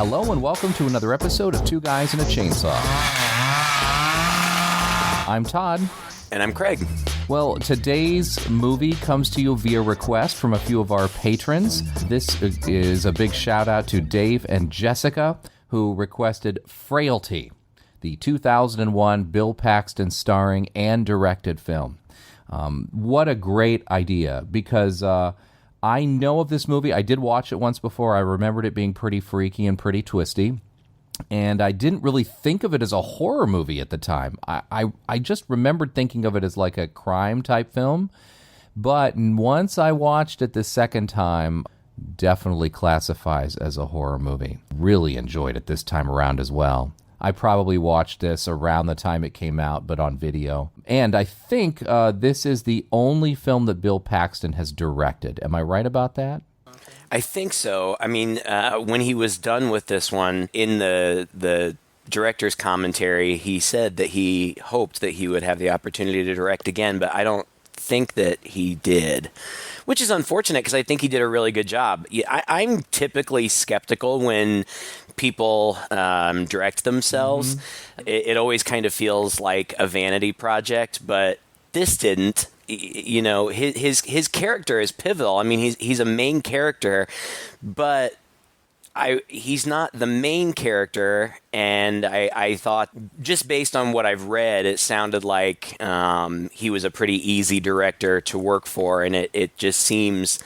Hello and welcome to another episode of Two Guys and a Chainsaw. I'm Todd. And I'm Craig. Well, today's movie comes to you via request from a few of our patrons. This is a big shout out to Dave and Jessica, who requested Frailty, the 2001 Bill Paxton starring and directed film. What a great idea, because I know of this movie. I did watch it once before. I remembered it being pretty freaky and pretty twisty. And I didn't really think of it as a horror movie at the time. I just remembered thinking of it as like a crime-type film. But once I watched it the second time, definitely classifies as a horror movie. Really enjoyed it this time around as well. I probably watched this around the time it came out, but on video. And I think this is the only film that Bill Paxton has directed. Am I right about that? I think so. I mean, when he was done with this one, in the director's commentary, he said that he hoped that he would have the opportunity to direct again, but I don't think that he did, which is unfortunate because I think he did a really good job. I'm typically skeptical when people direct themselves. Mm-hmm. It always kind of feels like a vanity project, but this didn't. You know, his character is pivotal. I mean, he's a main character, but he's not the main character. And I thought, just based on what I've read, it sounded like he was a pretty easy director to work for, and it just seems.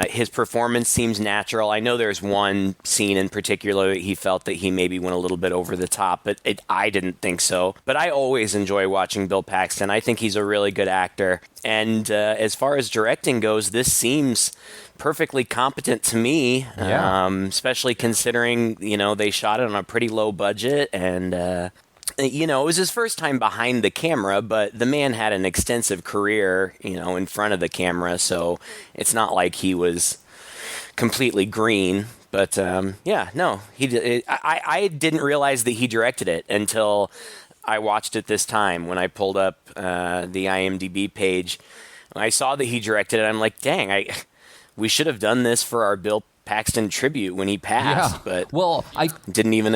His performance seems natural. I know there's one scene in particular that he felt that he maybe went a little bit over the top, but I didn't think so. But I always enjoy watching Bill Paxton. I think he's a really good actor. And as far as directing goes, this seems perfectly competent to me, especially considering, they shot it on a pretty low budget and... it was his first time behind the camera, but the man had an extensive career, in front of the camera, so it's not like he was completely green. But, he did. I didn't realize that he directed it until I watched it this time when I pulled up the IMDb page. I saw that he directed it. I'm like, dang, we should have done this for our Bill Paxton tribute when he passed, but I didn't even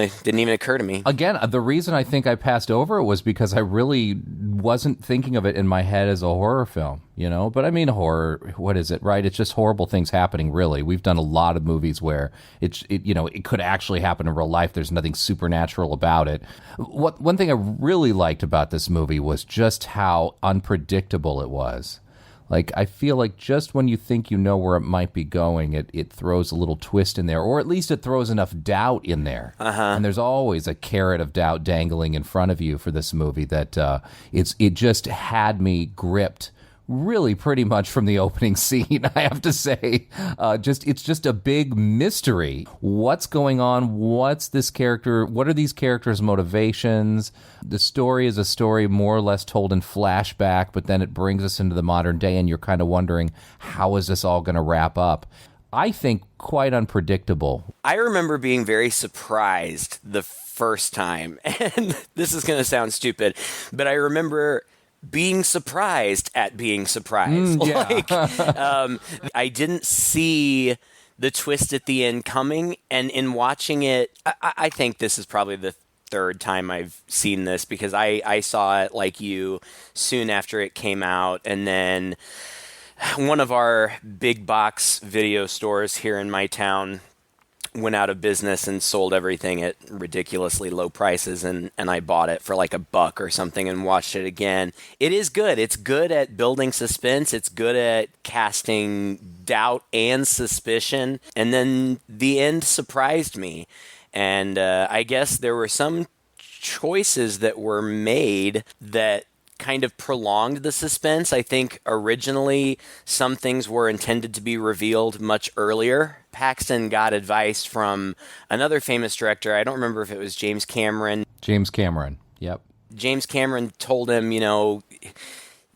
occur to me. Again, the reason I think I passed over it was because I really wasn't thinking of it in my head as a horror film, But I mean, horror, what is it, right? It's just horrible things happening, really. We've done a lot of movies where it could actually happen in real life. There's nothing supernatural about it. One thing I really liked about this movie was just how unpredictable it was. Like, I feel like just when you think you know where it might be going, it throws a little twist in there, or at least it throws enough doubt in there. Uh-huh. And there's always a carrot of doubt dangling in front of you for this movie that it just had me gripped really pretty much from the opening scene, I have to say. It's just a big mystery. What's going on? What's this character? What are these characters' motivations? The story is a story more or less told in flashback, but then it brings us into the modern day, and you're kind of wondering, how is this all going to wrap up? I think quite unpredictable. I remember being very surprised the first time, and this is going to sound stupid, but I remember being surprised at being surprised. I didn't see the twist at the end coming, and in watching it, I think this is probably the third time I've seen this, because I saw it like you soon after it came out, and then one of our big box video stores here in my town went out of business and sold everything at ridiculously low prices, and I bought it for like $1 or something and watched it again. It is good. It's good at building suspense. It's good at casting doubt and suspicion. And then the end surprised me. And I guess there were some choices that were made that kind of prolonged the suspense. I think originally some things were intended to be revealed much earlier. Paxton got advice from another famous director. I don't remember if it was James Cameron. James Cameron, yep. James Cameron told him, you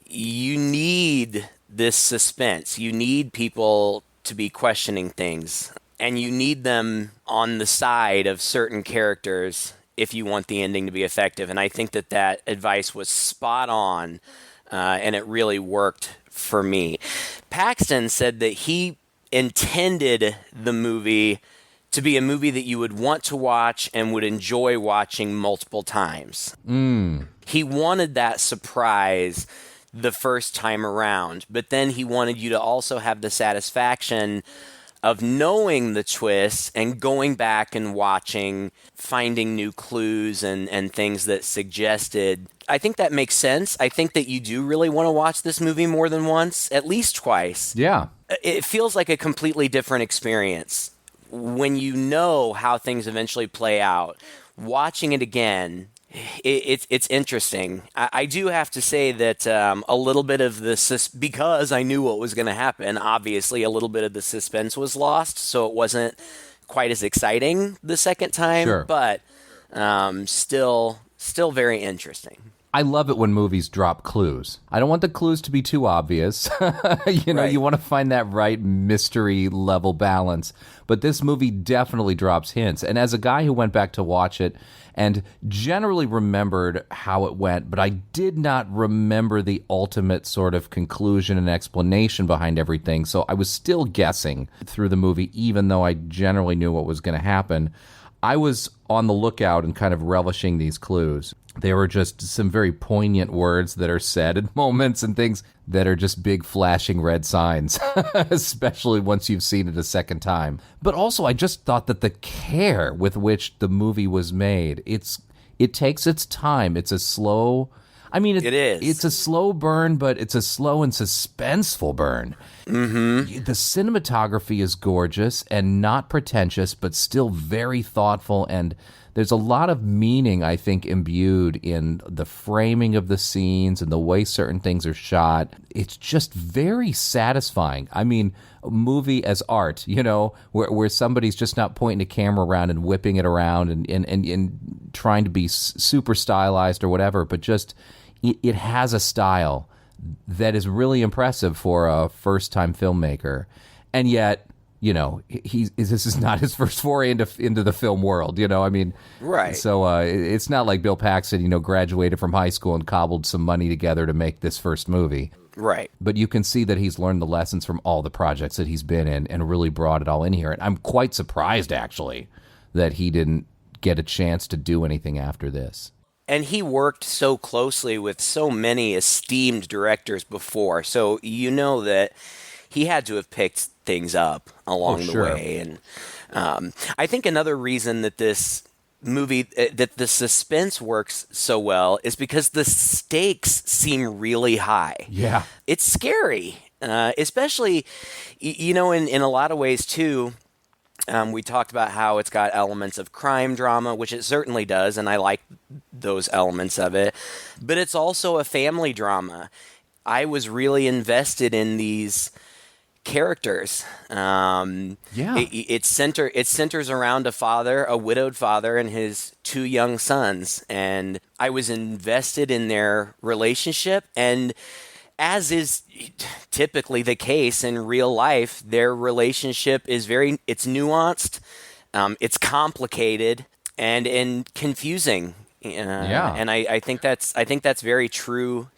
need this suspense. You need people to be questioning things, and you need them on the side of certain characters if you want the ending to be effective. And I think that advice was spot on, and it really worked for me. Paxton said that he intended the movie to be a movie that you would want to watch and would enjoy watching multiple times. He wanted that surprise the first time around, but then he wanted you to also have the satisfaction of knowing the twists and going back and watching, finding new clues and things that suggested. I think that makes sense. I think that you do really want to watch this movie more than once, at least twice. Yeah. It feels like a completely different experience when you know how things eventually play out. Watching it again, it's interesting. I do have to say that a little bit of the because I knew what was going to happen, obviously a little bit of the suspense was lost, so it wasn't quite as exciting the second time. Sure. But still very interesting. I love it when movies drop clues. I don't want the clues to be too obvious. You want to find that right mystery level balance. But this movie definitely drops hints. And as a guy who went back to watch it and generally remembered how it went, but I did not remember the ultimate sort of conclusion and explanation behind everything. So I was still guessing through the movie, even though I generally knew what was going to happen. I was on the lookout and kind of relishing these clues. There were just some very poignant words that are said at moments and things that are just big flashing red signs, especially once you've seen it a second time. But also, I just thought that the care with which the movie was made, it takes its time. It's a slow... it is. It's a slow burn, but it's a slow and suspenseful burn. Mm-hmm. The cinematography is gorgeous and not pretentious, but still very thoughtful, and there's a lot of meaning, I think, imbued in the framing of the scenes and the way certain things are shot. It's just very satisfying. I mean, a movie as art, where somebody's just not pointing a camera around and whipping it around and trying to be super stylized or whatever, but just it has a style that is really impressive for a first-time filmmaker. And yet, this is not his first foray into the film world, Right. So it's not like Bill Paxton, graduated from high school and cobbled some money together to make this first movie. Right. But you can see that he's learned the lessons from all the projects that he's been in and really brought it all in here. And I'm quite surprised, actually, that he didn't get a chance to do anything after this. And he worked so closely with so many esteemed directors before, so that he had to have picked things up along the way. And I think another reason that this movie, that the suspense works so well is because the stakes seem really high. Yeah. It's scary, especially, in a lot of ways, too. We talked about how it's got elements of crime drama, which it certainly does, and I like those elements of it. But it's also a family drama. I was really invested in these characters. It centers around a widowed father, and his two young sons, and I was invested in their relationship. And as is typically the case in real life, their relationship is it's nuanced, it's complicated, and confusing. And I think that's very true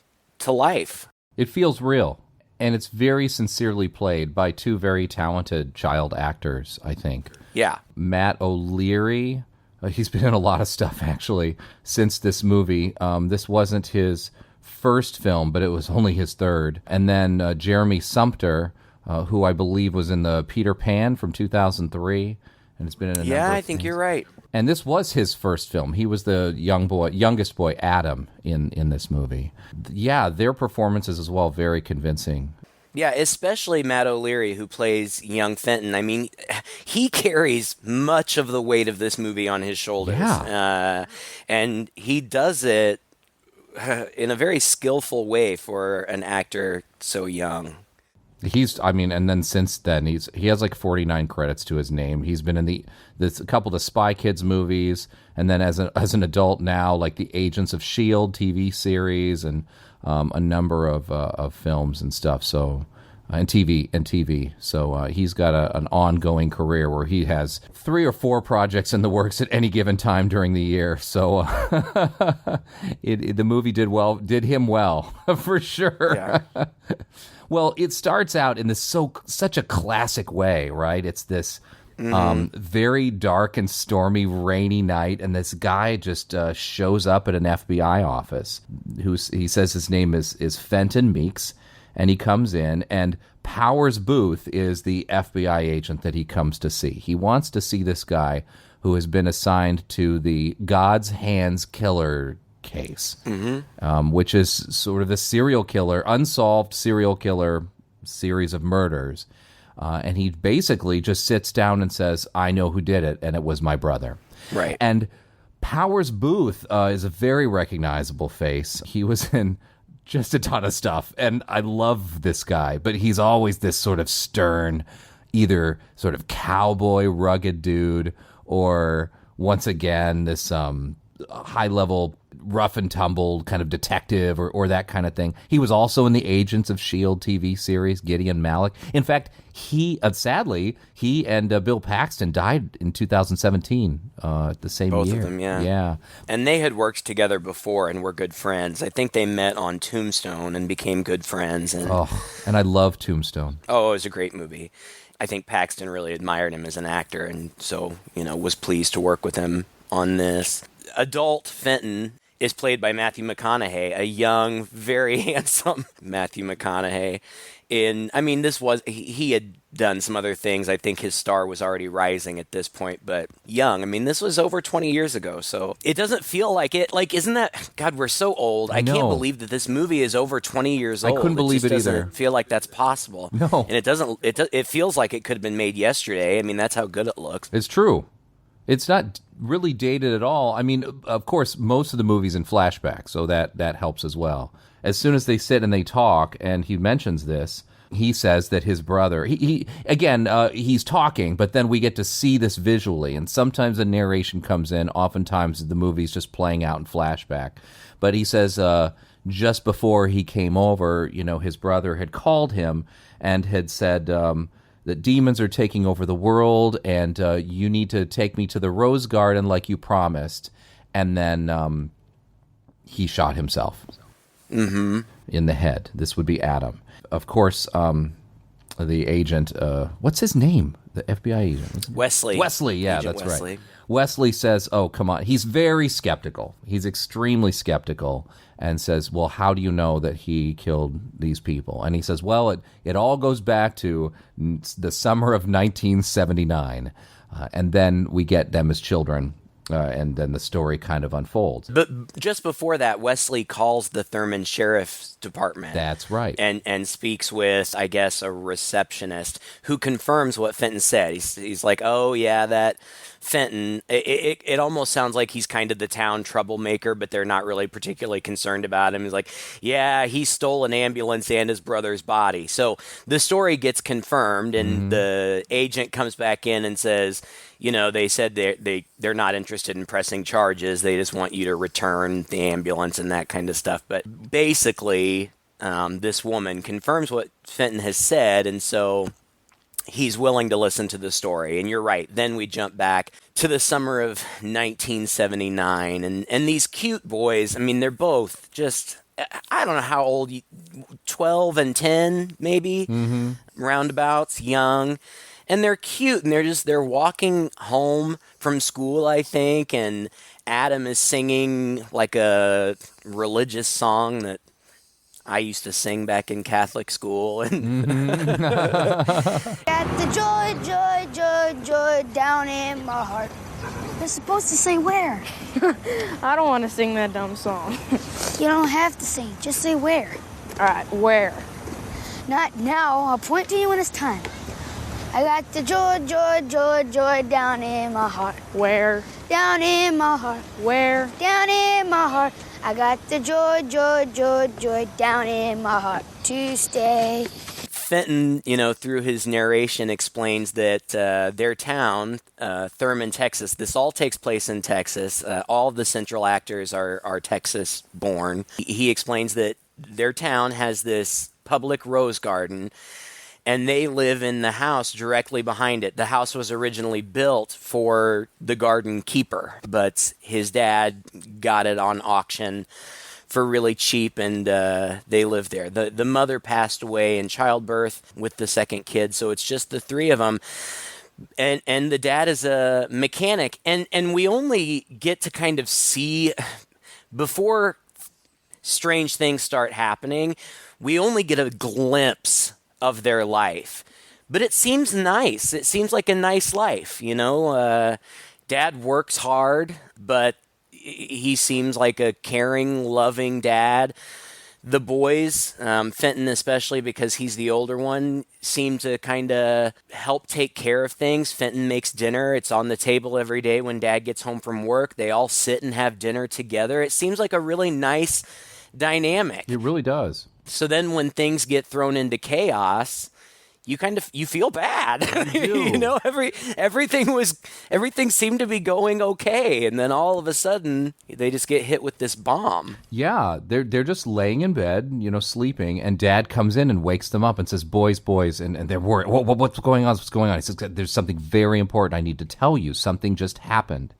to life. It feels real, and it's very sincerely played by two very talented child actors, I think. Yeah. Matt O'Leary, he's been in a lot of stuff, actually, since this movie. This wasn't his first film, but it was only his third. And then Jeremy Sumpter, who I believe was in the Peter Pan from 2003, and has been in a number of I think things. You're right. And this was his first film. He was the youngest boy, Adam, in this movie. Yeah, their performances as well, very convincing. Yeah, especially Matt O'Leary, who plays young Fenton. I mean, he carries much of the weight of this movie on his shoulders. Yeah. And he does it in a very skillful way for an actor so young. And then since then he has like 49 credits to his name. He's been in a couple of the Spy Kids movies, and then as an adult now, like the Agents of S.H.I.E.L.D. TV series and a number of films and stuff. So and TV. So he's got an ongoing career where he has 3 or 4 projects in the works at any given time during the year. So the movie did him well for sure. Yeah. Well, it starts out in such a classic way, right? It's this Very dark and stormy, rainy night, and this guy just shows up at an FBI office. He says his name is Fenton Meeks, and he comes in, and Powers Booth is the FBI agent that he comes to see. He wants to see this guy who has been assigned to the God's Hands Killer case, which is sort of the unsolved serial killer series of murders. And he basically just sits down and says, I know who did it, and it was my brother. Right. And Powers Booth is a very recognizable face. He was in just a ton of stuff, and I love this guy, but he's always this sort of stern, either sort of cowboy, rugged dude, or once again, this high-level rough and tumble kind of detective or that kind of thing. He was also in the Agents of S.H.I.E.L.D. TV series, Gideon Malik. In fact, sadly, he and Bill Paxton died in 2017, the same year. Both of them, yeah. Yeah. And they had worked together before and were good friends. I think they met on Tombstone and became good friends. And I love Tombstone. Oh, it was a great movie. I think Paxton really admired him as an actor, and so, was pleased to work with him on this. Adult Fenton is played by Matthew McConaughey, a young, very handsome Matthew McConaughey. He had done some other things. I think his star was already rising at this point, but young. This was over 20 years ago, so it doesn't feel like it. Like, isn't that, God, we're so old. I can't believe that this movie is over 20 years old. I couldn't believe it either. It doesn't feel like that's possible. No. And it feels like it could have been made yesterday. That's how good it looks. It's true. It's not really dated at all. Of course, most of the movie's in flashback, so that helps as well. As soon as they sit and they talk, and he mentions this, he says that his brother, he's talking, but then we get to see this visually, and sometimes the narration comes in, oftentimes the movie's just playing out in flashback. But he says just before he came over, his brother had called him and had said that demons are taking over the world, and you need to take me to the Rose Garden like you promised. And then he shot himself in the head. This would be Adam. Of course, the agent, what's his name? The FBI agent? Wesley. Wesley, yeah, Agent that's Wesley. right. Wesley says, oh, come on. He's very skeptical. He's extremely skeptical, and says, well, how do you know that he killed these people? And he says, well, it all goes back to the summer of 1979. And then we get them as children, and then the story kind of unfolds. But just before that, Wesley calls the Thurman Sheriff's Department. That's right. And speaks with, I guess, a receptionist who confirms what Fenton said. He's like, oh, yeah, that Fenton, it almost sounds like he's kind of the town troublemaker, but they're not really particularly concerned about him. He's like, yeah, he stole an ambulance and his brother's body. So the story gets confirmed, and the agent comes back in and says, they said they're not interested in pressing charges. They just want you to return the ambulance and that kind of stuff. But basically, this woman confirms what Fenton has said, and so he's willing to listen to the story. And you're right. Then we jump back to the summer of 1979. And these cute boys, they're both just, I don't know how old, 12 and 10, maybe, roundabouts, young. And they're cute, and they're walking home from school, I think, and Adam is singing like a religious song that I used to sing back in Catholic school. And Got the joy, joy, joy, joy down in my heart. You're supposed to say where. I don't want to sing that dumb song. You don't have to sing, just say where. All right, where? Not now, I'll point to you when it's time. I got the joy, joy, joy, joy down in my heart. Where? Down in my heart. Where? Down in my heart. I got the joy, joy, joy, joy down in my heart to stay. Fenton, through his narration explains that their town, Thurman, Texas, this all takes place in Texas. All of the central actors are Texas-born. He explains that their town has this public rose garden, and they live in the house directly behind it. The house was originally built for the garden keeper, but his dad got it on auction for really cheap, and they live there. The mother passed away in childbirth with the second kid, so it's just the three of them. and the dad is a mechanic, and we only get to kind of see before strange things start happening. We only get a glimpse of their life, but it seems nice. It seems like a nice life, you know. Dad works hard, but he seems like a caring, loving dad. The boys, Fenton especially because he's the older one, seem to kind of help take care of things. Fenton makes dinner. It's on the table every day when Dad gets home from work. They all sit and have dinner together. It seems like a really nice dynamic. It really does. So then when things get thrown into chaos, you feel bad. You know, everything seemed to be going okay, and then all of a sudden they just get hit with this bomb. Yeah, they're just laying in bed, you know, sleeping, and Dad comes in and wakes them up and says, "Boys, and they're worried. What's going on? What's going on?" He says, "There's something very important I need to tell you. Something just happened,"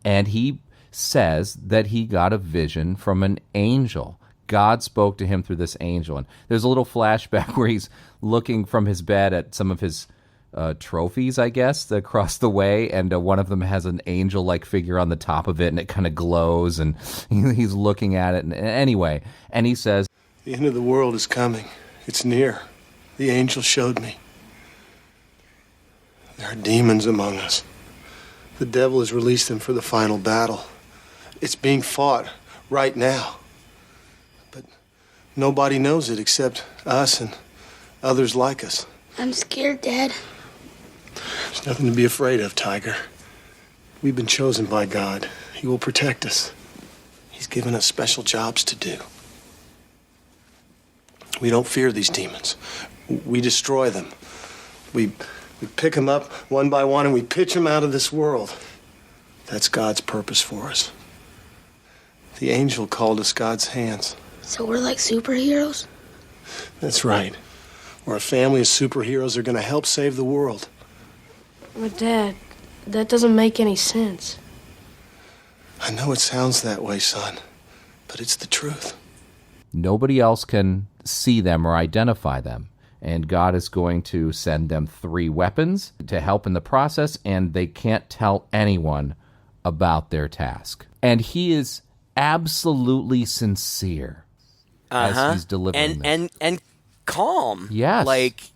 and he says that he got a vision from an angel. God spoke to him through this angel. And there's a little flashback where he's looking from his bed at some of his trophies, I guess, across the way. And one of them has an angel-like figure on the top of it, and it kind of glows. And he's looking at it. And anyway, and he says, "The end of the world is coming. It's near. The angel showed me. There are demons among us. The devil has released them for the final battle. It's being fought right now. Nobody knows it except us and others like us." I'm scared, Dad. There's nothing to be afraid of, Tiger. We've been chosen by God. He will protect us. He's given us special jobs to do. We don't fear these demons. We destroy them. We pick them up one by one and we pitch them out of this world. That's God's purpose for us. The angel called us God's hands. So we're like superheroes? That's right. We're a family of superheroes that are going to help save the world. But Dad, that doesn't make any sense. I know it sounds that way, son, but it's the truth. nobody else can see them or identify them. And God is going to send them 3 weapons to help in the process, and they can't tell anyone about their task. And he is absolutely sincere as he's delivering this. And calm. Yes. Like,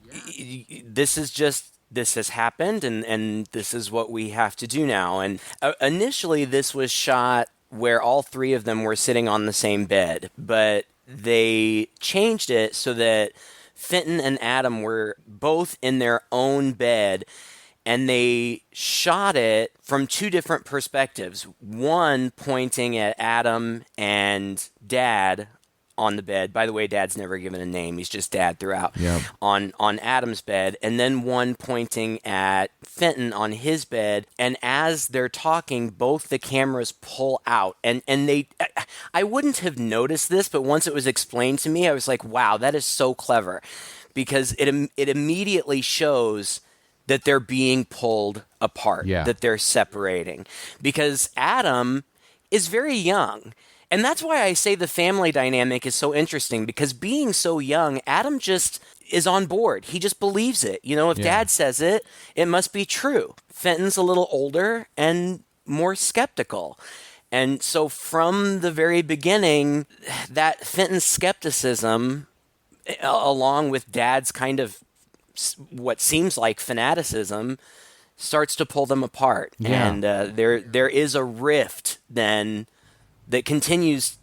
this has happened, and this is what we have to do now. And initially, this was shot where all 3 of them were sitting on the same bed, but they changed it so that Fenton and Adam were both in their own bed, and they shot it from 2 different perspectives. One pointing at Adam and Dad on the bed. By the way, Dad's never given a name. He's just Dad throughout. Yep. On Adam's bed. And then one pointing at Fenton on his bed. And as they're talking, both the cameras pull out. And I wouldn't have noticed this, but once it was explained to me, I was like, wow, that is so clever. Because it immediately shows that they're being pulled apart, that they're separating. Because Adam is very young. And that's why I say the family dynamic is so interesting, because being so young, Adam just is on board. He just believes it. You know, if Dad says it, it must be true. Fenton's a little older and more skeptical. And so from the very beginning, that Fenton's skepticism, along with Dad's kind of what seems like fanaticism, starts to pull them apart. Yeah. And there is a rift then that continues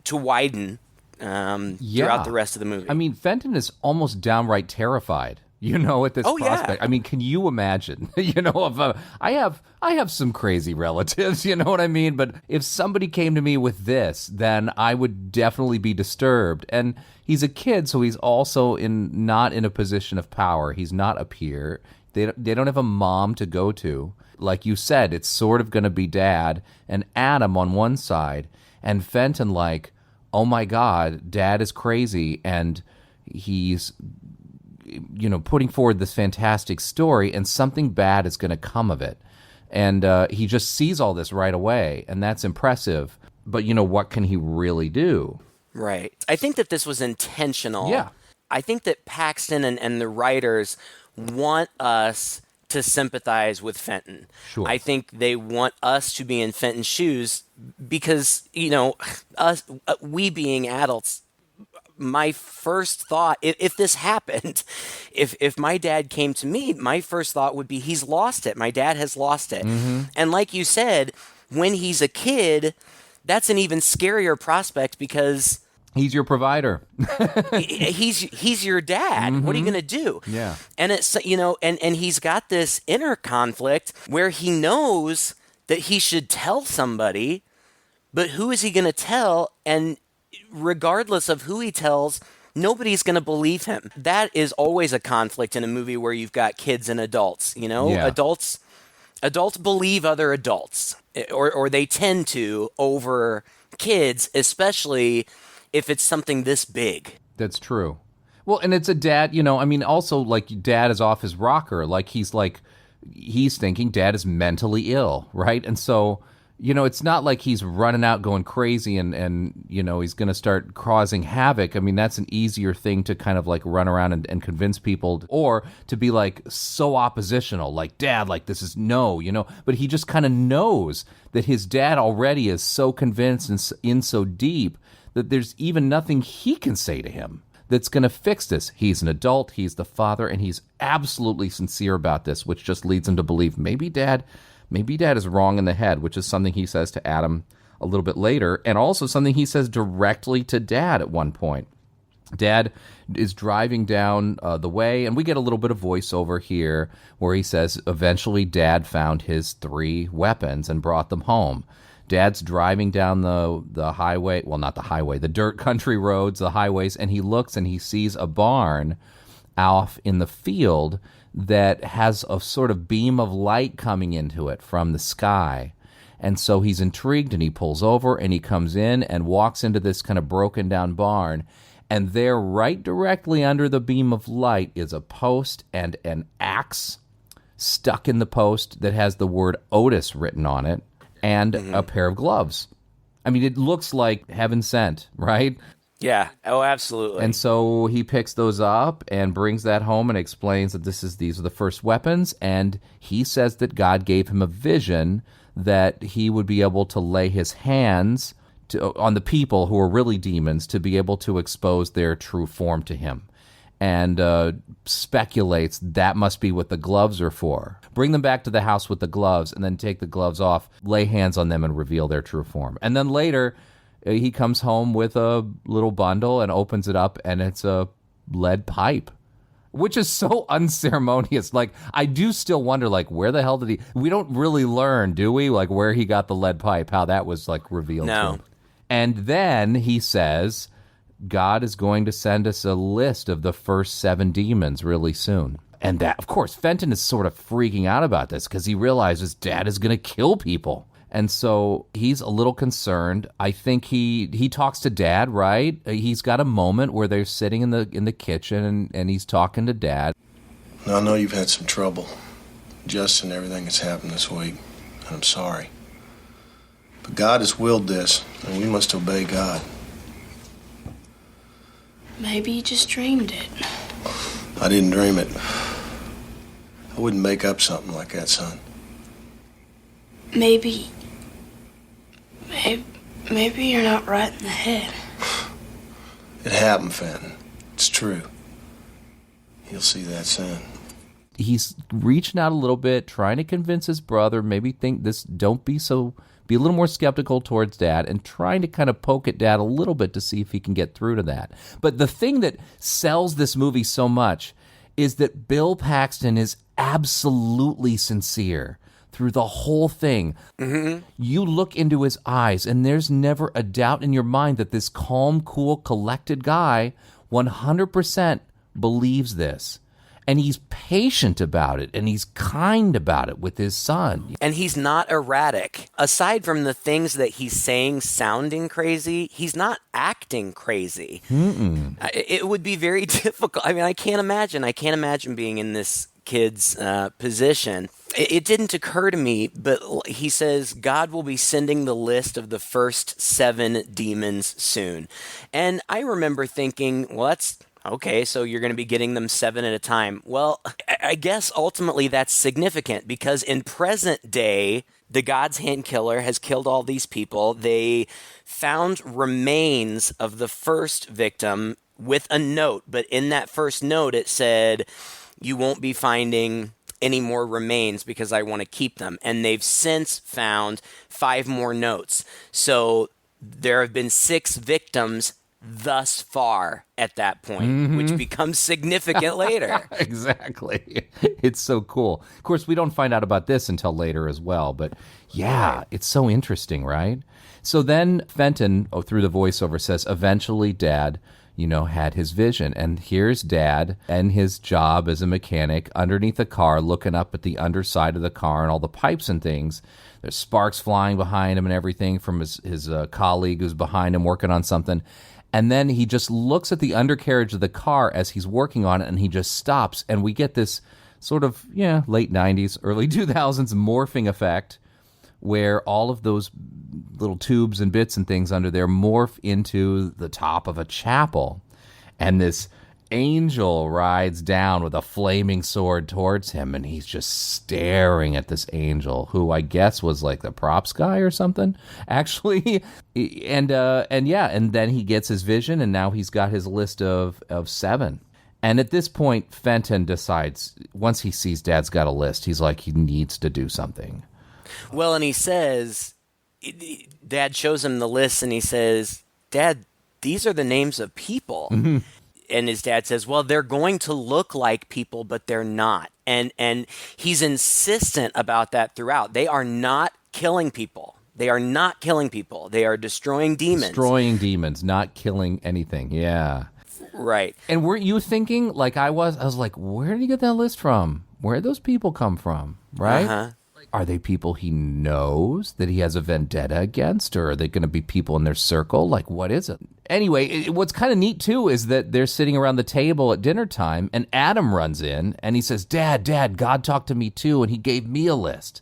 to widen throughout the rest of the movie. I mean, Fenton is almost downright terrified, you know, at this prospect. Yeah. I mean, can you imagine? You know, I have some crazy relatives, you know what I mean? But if somebody came to me with this, then I would definitely be disturbed. And he's a kid, so he's also not in a position of power. He's not a peer. They don't have a mom to go to. Like you said, it's sort of going to be Dad and Adam on one side, and Fenton like, oh my God, Dad is crazy, and he's, you know, putting forward this fantastic story, and something bad is going to come of it. And he just sees all this right away, and that's impressive. But, you know, what can he really do? Right. I think that this was intentional. Yeah. I think that Paxton and the writers want us to sympathize with Fenton. Sure. I think they want us to be in Fenton's shoes because, you know, we being adults, my first thought, if this happened, if my dad came to me, my first thought would be, he's lost it. My dad has lost it. And like you said, when he's a kid, that's an even scarier prospect because he's your provider. he's your dad. What are you going to do? Yeah. And it's, you know, and he's got this inner conflict where he knows that he should tell somebody, but who is he going to tell? And regardless of who he tells, nobody's going to believe him. That is always a conflict in a movie where you've got kids and adults, you know? Yeah. Adults believe other adults, or they tend to over kids, especially if it's something this big. That's true. Well, and it's a dad, you know, I mean, also, like, dad is off his rocker. He's thinking dad is mentally ill, right? And so, you know, it's not like he's running out going crazy and you know, he's going to start causing havoc. I mean, that's an easier thing to kind of like run around and convince people, or to be like so oppositional, like, dad, like, this is no, you know. But he just kind of knows that his dad already is so convinced and in so deep that there's even nothing he can say to him that's going to fix this. He's an adult, he's the father, and he's absolutely sincere about this, which just leads him to believe maybe dad is wrong in the head, which is something he says to Adam a little bit later, and also something he says directly to dad at one point. Dad is driving down the way, and we get a little bit of voiceover here where he says eventually dad found his 3 weapons and brought them home. Dad's driving down the highway, well, not the highway, the dirt country roads, the highways, and he looks and he sees a barn off in the field that has a sort of beam of light coming into it from the sky. And so he's intrigued and he pulls over and he comes in and walks into this kind of broken down barn. And there, right directly under the beam of light, is a post and an axe stuck in the post that has the word Otis written on it, and a pair of gloves. I mean, it looks like heaven sent, right? Yeah. Oh, absolutely. And so he picks those up and brings that home and explains that these are the first weapons. And he says that God gave him a vision that he would be able to lay his hands on the people who are really demons to be able to expose their true form to him. And speculates that must be what the gloves are for. Bring them back to the house with the gloves and then take the gloves off, lay hands on them and reveal their true form. And then later, he comes home with a little bundle and opens it up, and it's a lead pipe, which is so unceremonious. Like, I do still wonder, like, where the hell did he... We don't really learn, do we? Like, where he got the lead pipe, how that was, like, revealed to him. And then he says, God is going to send us a list of the first 7 demons really soon. And that, of course, Fenton is sort of freaking out about this because he realizes dad is going to kill people. And so he's a little concerned. I think he talks to dad, right? He's got a moment where they're sitting in the kitchen and he's talking to dad. Now, I know you've had some trouble, just in everything that's happened this week, and I'm sorry. But God has willed this, and we must obey God. Maybe you just dreamed it. I didn't dream it. I wouldn't make up something like that, son. Maybe you're not right in the head. It happened, Fenton. It's true. You'll see that soon. He's reaching out a little bit, trying to convince his brother, maybe think this, be a little more skeptical towards dad, and trying to kind of poke at dad a little bit to see if he can get through to that. But the thing that sells this movie so much is that Bill Paxton is absolutely sincere through the whole thing. Mm-hmm. You look into his eyes, and there's never a doubt in your mind that this calm, cool, collected guy 100% believes this. And he's patient about it, and he's kind about it with his son. And he's not erratic. Aside from the things that he's saying sounding crazy, he's not acting crazy. Mm-mm. It would be very difficult. I mean, I can't imagine being in this kid's position. It didn't occur to me, but he says God will be sending the list of the first 7 demons soon. And I remember thinking, well, Okay, so you're going to be getting them 7 at a time. Well, I guess ultimately that's significant because in present day, the God's Hand Killer has killed all these people. They found remains of the first victim with a note, but in that first note it said, "You won't be finding any more remains because I want to keep them." And they've since found 5 more notes. So there have been 6 victims thus far at that point, which becomes significant later. Exactly. It's so cool. Of course, we don't find out about this until later as well, but yeah, it's so interesting, right? So then Fenton, through the voiceover, says, eventually Dad, had his vision. And here's Dad and his job as a mechanic underneath the car, looking up at the underside of the car and all the pipes and things. There's sparks flying behind him and everything from his colleague who's behind him working on something. And then he just looks at the undercarriage of the car as he's working on it, and he just stops. And we get this sort of, late 90s, early 2000s morphing effect where all of those little tubes and bits and things under there morph into the top of a chapel. And this angel rides down with a flaming sword towards him, and he's just staring at this angel, who I guess was like the props guy or something, actually. And then he gets his vision, and now he's got his list of 7. And at this point, Fenton decides, once he sees Dad's got a list, he's like, he needs to do something. Well, and he says, Dad shows him the list, and he says, "Dad, these are the names of people." Mm-hmm. And his dad says, well, they're going to look like people, but they're not. And he's insistent about that throughout. They are not killing people. They are not killing people. They are destroying demons. Destroying demons, not killing anything. Yeah. Right. And weren't you thinking, like I was like, where did he get that list from? Where did those people come from? Right? Uh-huh. Are they people he knows that he has a vendetta against? Or are they going to be people in their circle? Like, what is it? Anyway, what's kind of neat, too, is that they're sitting around the table at dinner time, and Adam runs in, and he says, Dad, God talked to me, too, and he gave me a list.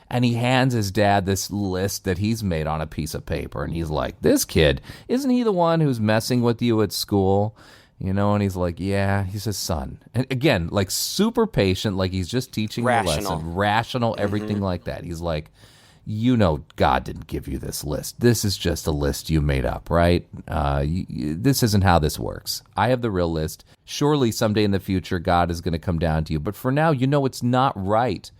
And he hands his dad this list that he's made on a piece of paper, and he's like, this kid, isn't he the one who's messing with you at school? And he's like, yeah. He says, son. And again, like super patient, like he's just teaching you a lesson. Rational, everything like that. He's like, God didn't give you this list. This is just a list you made up, right? This isn't how this works. I have the real list. Surely someday in the future, God is going to come down to you. But for now, it's not right.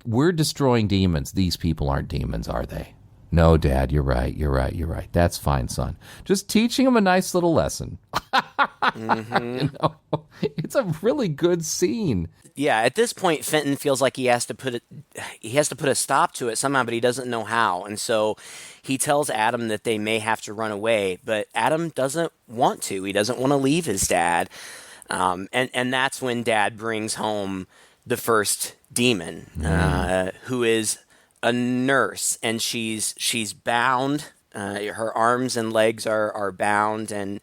We're destroying demons. These people aren't demons, are they? No, Dad, you're right. That's fine, son. Just teaching him a nice little lesson. It's a really good scene. Yeah, at this point, Fenton feels like he has to put a stop to it somehow, but he doesn't know how. And so he tells Adam that they may have to run away, but Adam doesn't want to. He doesn't want to leave his dad. And that's when Dad brings home the first demon, who is a nurse, and she's bound. Her arms and legs are bound, and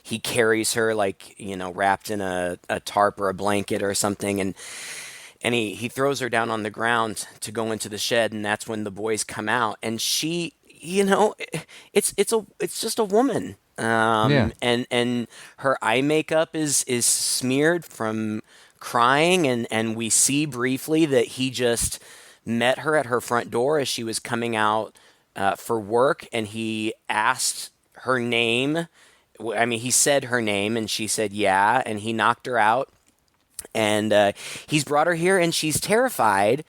he carries her like, wrapped in a tarp or a blanket or something, and he throws her down on the ground to go into the shed, and that's when the boys come out, and she, it's just a woman, and her eye makeup is smeared from crying, and we see briefly that he just met her at her front door as she was coming out for work, and he asked her name. I mean, he said her name, and she said, yeah, and he knocked her out, and he's brought her here, and she's terrified.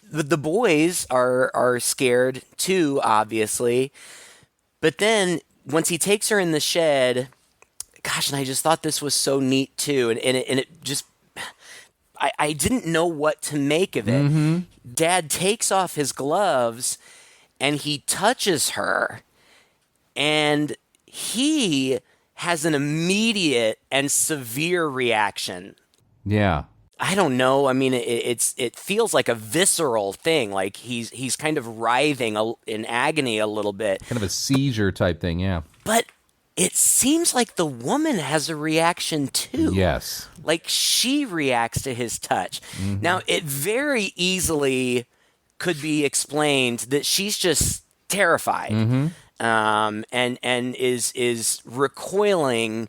The boys are scared, too, obviously, but then, once he takes her in the shed, gosh, and I just thought this was so neat, too, and it just, I didn't know what to make of it. Mm-hmm. Dad takes off his gloves, and he touches her, and he has an immediate and severe reaction. Yeah. I don't know. I mean, it feels like a visceral thing. Like he's kind of writhing in agony a little bit. Kind of a seizure type thing, yeah. But it seems like the woman has a reaction too. Yes. Like she reacts to his touch. Mm-hmm. Now, it very easily could be explained that she's just terrified. Mm-hmm. And is recoiling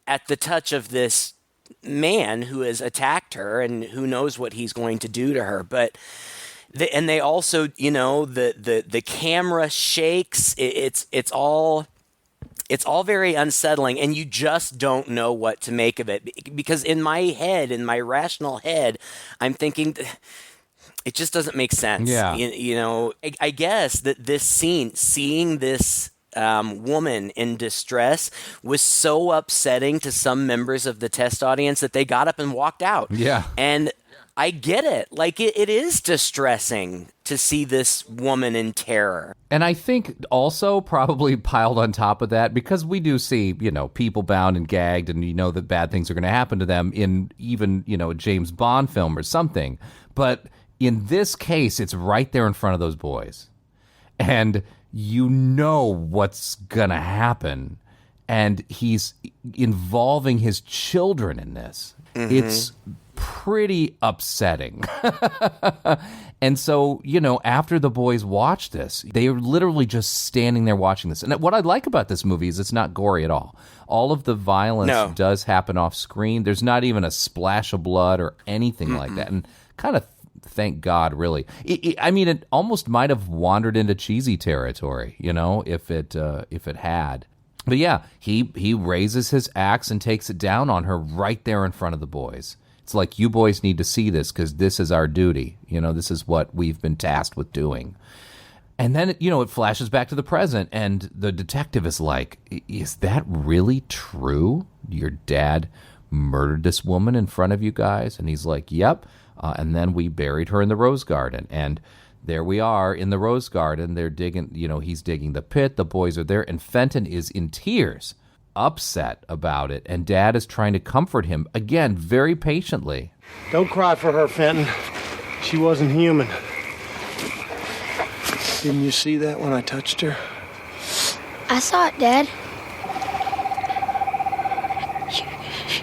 at the touch of this man who has attacked her and who knows what he's going to do to her. But they also, the camera shakes. It's all very unsettling, and you just don't know what to make of it. Because in my rational head, I'm thinking, it just doesn't make sense. Yeah. I guess that this scene, seeing this woman in distress, was so upsetting to some members of the test audience that they got up and walked out. Yeah. And I get it. Like, it is distressing to see this woman in terror. And I think also probably piled on top of that, because we do see, people bound and gagged, and that bad things are going to happen to them in even, a James Bond film or something. But in this case, it's right there in front of those boys. And what's going to happen. And he's involving his children in this. Mm-hmm. It's pretty upsetting. And so, after the boys watch this, they are literally just standing there watching this. And what I like about this movie is it's not gory at all. All of the violence does happen off screen. There's not even a splash of blood or anything like that. And kind of thank God, really. It almost might have wandered into cheesy territory, if it had. But yeah, he raises his axe and takes it down on her right there in front of the boys. It's like, you boys need to see this because this is our duty. This is what we've been tasked with doing. And then, it flashes back to the present, and the detective is like, is that really true? Your dad murdered this woman in front of you guys? And he's like, yep. And then we buried her in the rose garden. And there we are in the rose garden. They're digging, he's digging the pit. The boys are there. And Fenton is in tears, upset about it. And Dad is trying to comfort him, again, very patiently. Don't cry for her, Fenton. She wasn't human. Didn't you see that when I touched her? I saw it, Dad.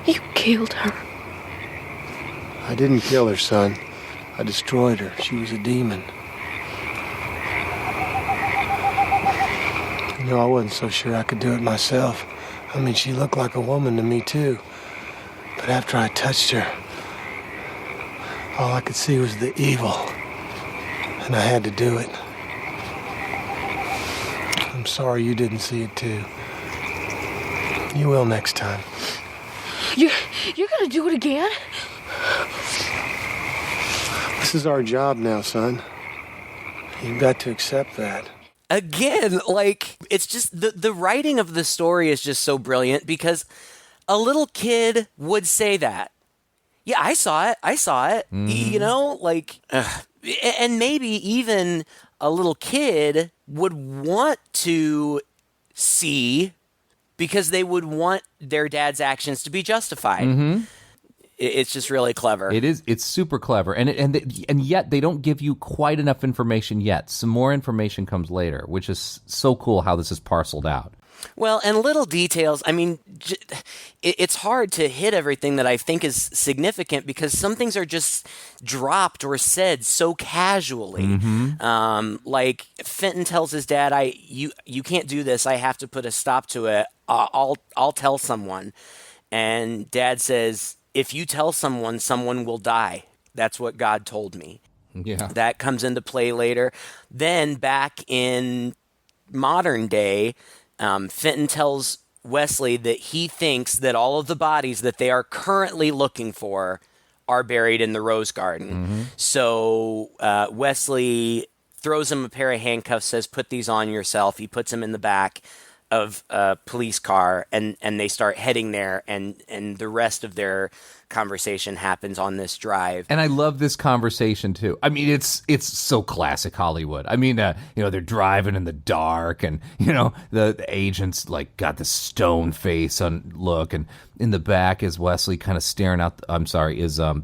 You killed her. I didn't kill her, son. I destroyed her. She was a demon. I wasn't so sure I could do it myself. She looked like a woman to me, too. But after I touched her, all I could see was the evil. And I had to do it. I'm sorry you didn't see it, too. You will next time. You're gonna do it again? This is our job now, son. You've got to accept that. Again, it's just the writing of the story is just so brilliant, because a little kid would say that. Yeah, I saw it. Mm-hmm. And maybe even a little kid would want to see, because they would want their dad's actions to be justified. Mm-hmm. It's just really clever. It is. It's super clever, and yet they don't give you quite enough information yet. Some more information comes later, which is so cool how this is parceled out. Well, and little details. It's hard to hit everything that I think is significant, because some things are just dropped or said so casually. Mm-hmm. Like Fenton tells his dad, "You can't do this. I have to put a stop to it. I'll tell someone." And Dad says, "If you tell someone, someone will die. That's what God told me." Yeah. That comes into play later. Then back in modern day, Fenton tells Wesley that he thinks that all of the bodies that they are currently looking for are buried in the rose garden. Mm-hmm. So Wesley throws him a pair of handcuffs, says, "Put these on yourself." He puts him in the back of a police car, and they start heading there, and the rest of their conversation happens on this drive. And I love this conversation too. It's so classic Hollywood. They're driving in the dark, and the agent's got the stone face on look, and in the back is Wesley kind of staring out.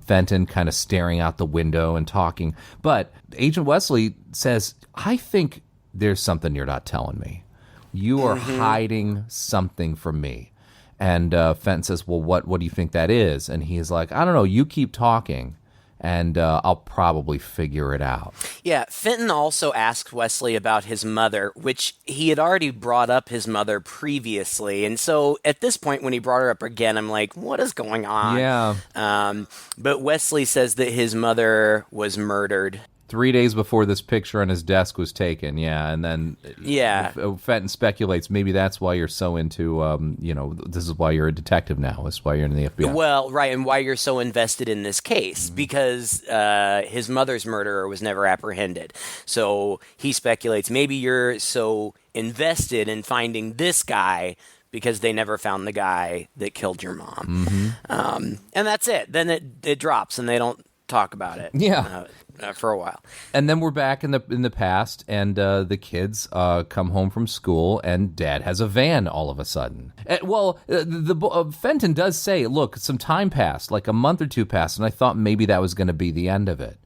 Fenton kind of staring out the window and talking. But Agent Wesley says, "I think there's something you're not telling me. You are hiding something from me." And Fenton says, "Well, what do you think that is?" And he's like, "I don't know. You keep talking, and I'll probably figure it out. Yeah, Fenton also asked Wesley about his mother, which he had already brought up his mother previously. And so at this point, when he brought her up again, I'm like, what is going on? Yeah. But Wesley says that his mother was murdered. 3 days before this picture on his desk was taken, yeah, and then Fenton speculates maybe that's why you're so into, this is why you're a detective now, is why you're in the FBI. Well, right, and why you're so invested in this case, because his mother's murderer was never apprehended. So he speculates maybe you're so invested in finding this guy because they never found the guy that killed your mom. And that's it. Then it drops, and they don't talk about it. Yeah. For a while. And then we're back in the past, and the kids come home from school, and Dad has a van all of a sudden. Fenton does say, look, some time passed, like a month or two passed, and I thought maybe that was going to be the end of it.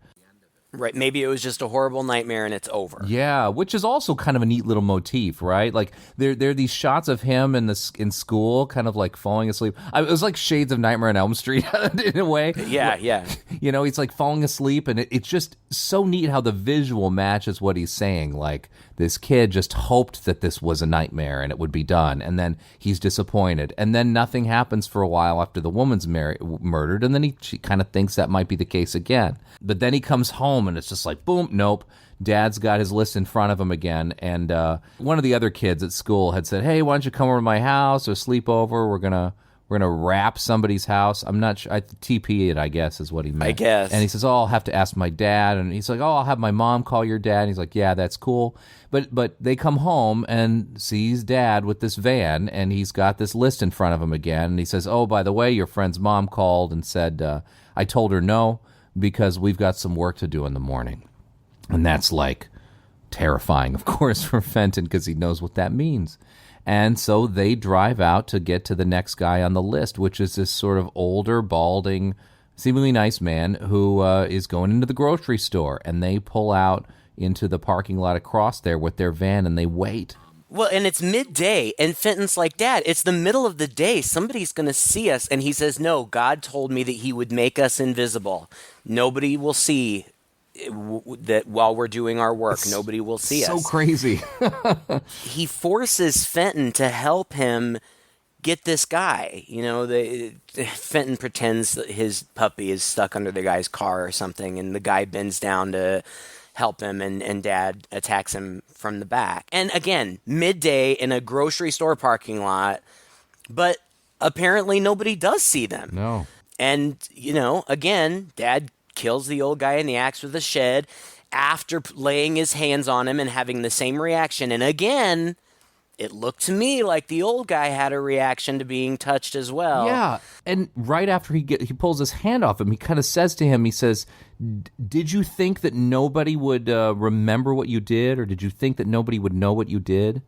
Right, maybe it was just a horrible nightmare and it's over. Yeah, which is also kind of a neat little motif, right? Like there are these shots of him in school, kind of like falling asleep. It was like Shades of Nightmare on Elm Street in a way. Yeah. He's like falling asleep, and it's just so neat how the visual matches what he's saying. Like this kid just hoped that this was a nightmare and it would be done, and then he's disappointed, and then nothing happens for a while after the woman's murdered, and then she kind of thinks that might be the case again. But then he comes home, and it's just like, boom, nope. Dad's got his list in front of him again, and one of the other kids at school had said, hey, why don't you come over to my house or sleep over? We're gonna wrap somebody's house. I'm not sure. TP it, I guess, is what he meant. I guess. And he says, I'll have to ask my dad. And he's like, I'll have my mom call your dad. And he's like, yeah, that's cool. But they come home and sees Dad with this van, and he's got this list in front of him again. And he says, oh, by the way, your friend's mom called and said, I told her no, because we've got some work to do in the morning. And that's like terrifying, of course, for Fenton, because he knows what that means. And so they drive out to get to the next guy on the list, which is this sort of older, balding, seemingly nice man who is going into the grocery store. And they pull out into the parking lot across there with their van, and they wait. Well, and it's midday, and Fenton's like, Dad, it's the middle of the day. Somebody's going to see us. And he says, no, God told me that he would make us invisible. Nobody will see that while we're doing our work. Nobody will see us. So crazy. He forces Fenton to help him get this guy. Fenton pretends that his puppy is stuck under the guy's car or something, and the guy bends down to help him, and Dad attacks him from the back. And again, midday in a grocery store parking lot, but apparently nobody does see them. No. And, again, Dad kills the old guy in the axe with a shed after laying his hands on him and having the same reaction. And again, it looked to me like the old guy had a reaction to being touched as well. Yeah, and right after he pulls his hand off him, he kind of says to him, he says, did you think that nobody would remember what you did, or did you think that nobody would know what you did?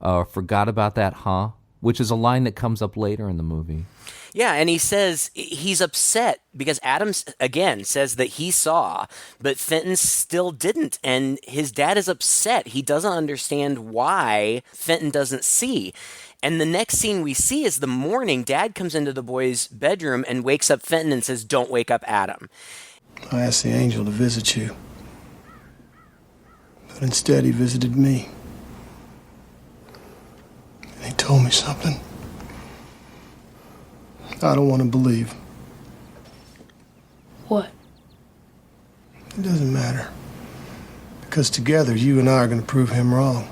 Forgot about that, huh? Which is a line that comes up later in the movie. Yeah, and he says he's upset because Adams, again, says that he saw, but Fenton still didn't. And his dad is upset. He doesn't understand why Fenton doesn't see. And the next scene we see is the morning. Dad comes into the boy's bedroom and wakes up Fenton and says, don't wake up Adam. I asked the angel to visit you, but instead he visited me. And he told me something I don't want to believe. What? It doesn't matter. Because together, you and I are going to prove him wrong.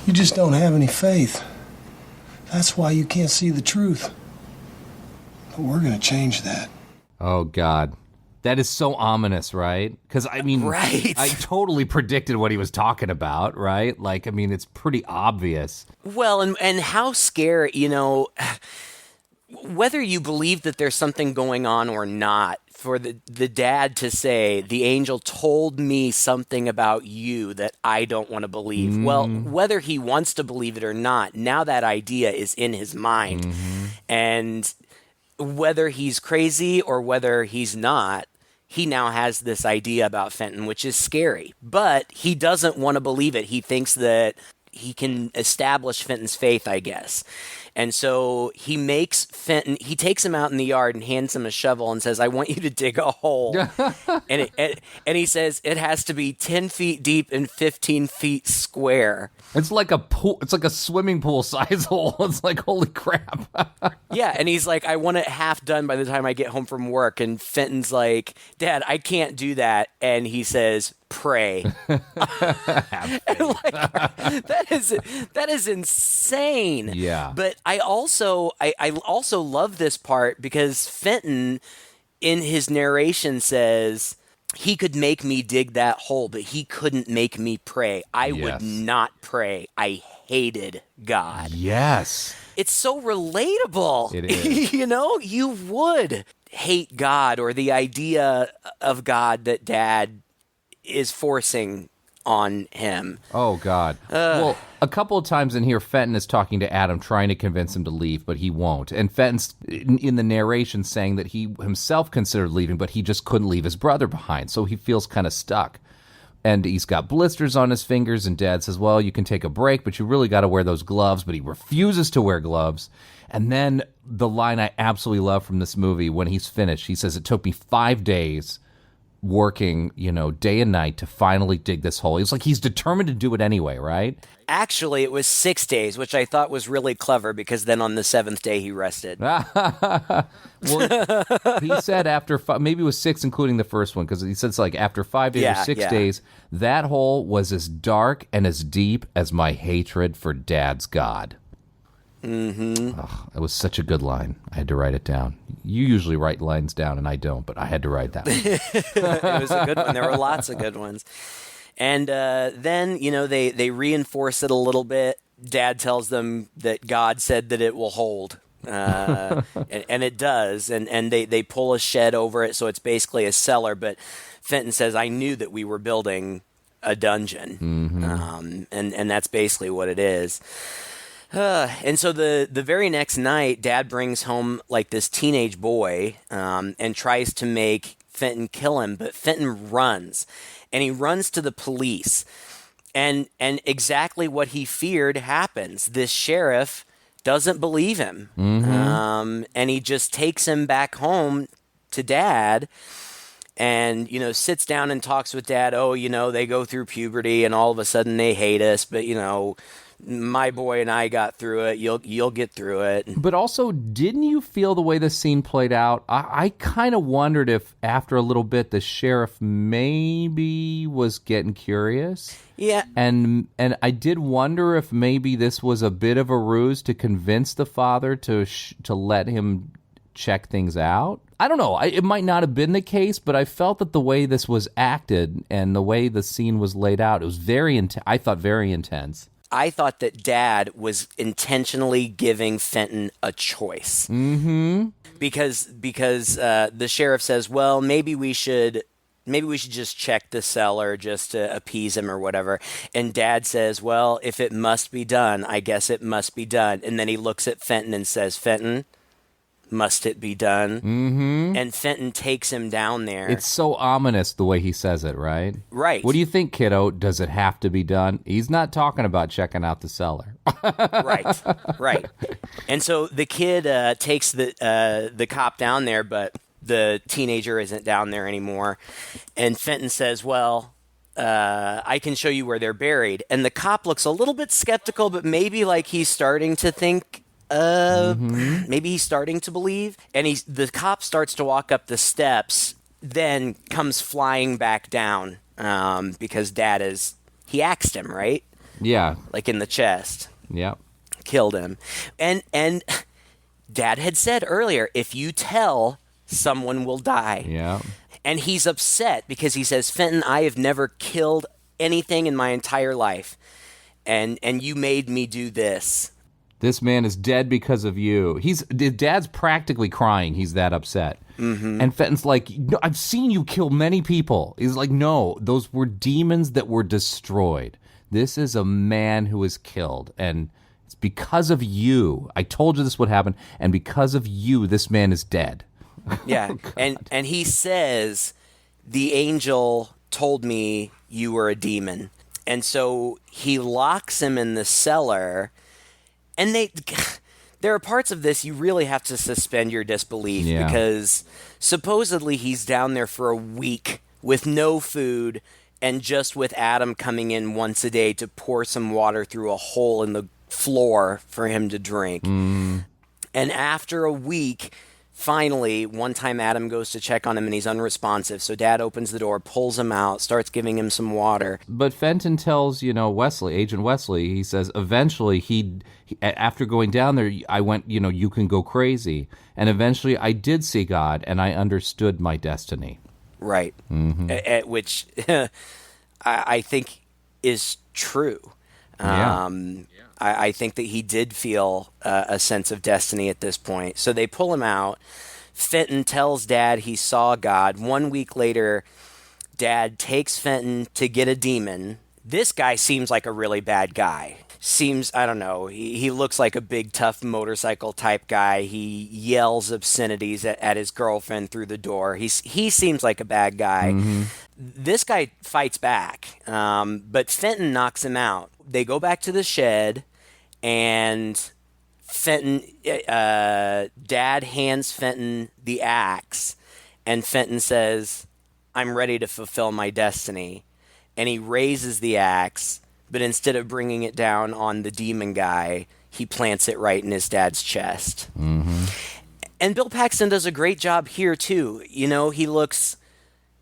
You just don't have any faith. That's why you can't see the truth. But we're going to change that. Oh, God. That is so ominous, right? Because, right. I totally predicted what he was talking about, right? It's pretty obvious. Well, and how scary, whether you believe that there's something going on or not, for the dad to say, the angel told me something about you that I don't want to believe. Well, whether he wants to believe it or not, now that idea is in his mind. Mm-hmm. And whether he's crazy or whether he's not, he now has this idea about Fenton, which is scary. But he doesn't want to believe it. He thinks that he can establish Fenton's faith, I guess. And so he makes Fenton, he takes him out in the yard and hands him a shovel and says, I want you to dig a hole. and he says it has to be 10 feet deep and 15 feet square. It's like a pool. It's like a swimming pool size hole. It's like, holy crap. Yeah, and he's like, I want it half done by the time I get home from work. And Fenton's like, Dad, I can't do that. And he says, pray. And like, that is insane. Yeah. But I also love this part because Fenton in his narration says he could make me dig that hole, but he couldn't make me pray. I would not pray. I hated God. Yes. It's so relatable. It is. You know, you would hate God or the idea of God that Dad is forcing on him. Oh, God. Well, a couple of times in here, Fenton is talking to Adam, trying to convince him to leave, but he won't. And Fenton's in the narration saying that he himself considered leaving, but he just couldn't leave his brother behind, so he feels kind of stuck. And he's got blisters on his fingers, and Dad says, well, you can take a break, but you really got to wear those gloves, but he refuses to wear gloves. And then the line I absolutely love from this movie, when he's finished, he says, it took me 5 days working, day and night to finally dig this hole. It's like he's determined to do it anyway, right? Actually, it was 6 days, which I thought was really clever because then on the 7th day he rested. Well, he said after maybe it was 6, including the first one, because he said it's like after 5 days or 6 days, that hole was as dark and as deep as my hatred for Dad's God. Mm-hmm. Oh, it was such a good line. I had to write it down. You usually write lines down, and I don't, but I had to write that one. It was a good one. There were lots of good ones. And then, they reinforce it a little bit. Dad tells them that God said that it will hold. And it does. And they pull a shed over it, so it's basically a cellar. But Fenton says, I knew that we were building a dungeon. Mm-hmm. And that's basically what it is. And so the very next night, Dad brings home like this teenage boy and tries to make Fenton kill him, but Fenton runs, and he runs to the police, and exactly what he feared happens. This sheriff doesn't believe him, and he just takes him back home to Dad. And, sits down and talks with Dad. Oh, they go through puberty and all of a sudden they hate us, but, my boy and I got through it. You'll get through it. But also, didn't you feel the way the scene played out? I kind of wondered if after a little bit the sheriff maybe was getting curious. Yeah. And I did wonder if maybe this was a bit of a ruse to convince the father to let him check things out. I don't know. It might not have been the case, but I felt that the way this was acted and the way the scene was laid out, it was very intense. I thought that Dad was intentionally giving Fenton a choice. Mm-hmm. Because the sheriff says, well, maybe we should just check the cellar just to appease him or whatever. And Dad says, well, if it must be done, I guess it must be done. And then he looks at Fenton and says, Fenton, must it be done? Mm-hmm. And Fenton takes him down there. It's so ominous the way he says it, right? Right. What do you think, kiddo? Does it have to be done? He's not talking about checking out the cellar. Right. And so the kid takes the cop down there, but the teenager isn't down there anymore. And Fenton says, well, I can show you where they're buried. And the cop looks a little bit skeptical, but maybe like he's starting to think, maybe he's starting to believe. And the cop starts to walk up the steps, then comes flying back down because Dad he axed him, right? Yeah. Like in the chest. Yep. Killed him. And Dad had said earlier, if you tell, someone will die. Yeah. And he's upset because he says, Fenton, I have never killed anything in my entire life. And you made me do this. This man is dead because of you. Dad's practically crying. He's that upset. Mm-hmm. And Fenton's like, no, I've seen you kill many people. He's like, no, those were demons that were destroyed. This is a man who was killed. And it's because of you. I told you this would happen. And because of you, this man is dead. Yeah. Oh, and he says, the angel told me you were a demon. And so he locks him in the cellar. And there are parts of this you really have to suspend your disbelief Yeah. because supposedly he's down there for a week with no food and just with Adam coming in once a day to pour some water through a hole in the floor for him to drink. And after a week, finally, one time Adam goes to check on him and he's unresponsive. So Dad opens the door, pulls him out, starts giving him some water. But Fenton tells, Wesley, Agent Wesley, he says, eventually he after going down there, I went, you can go crazy. And eventually I did see God and I understood my destiny. Right. Which I think is true. Yeah. I think that he did feel a sense of destiny at this point. So they pull him out. Fenton tells Dad he saw God. 1 week later, Dad takes Fenton to get a demon. This guy seems like a really bad guy. I don't know, he looks like a big, tough motorcycle type guy. He yells obscenities at his girlfriend through the door. He seems like a bad guy. This guy fights back, but Fenton knocks him out. They go back to the shed, and Fenton, Dad hands Fenton the axe, and Fenton says, "I'm ready to fulfill my destiny." And he raises the axe, but instead of bringing it down on the demon guy, he plants it right in his dad's chest. And Bill Paxton does a great job here, too. He looks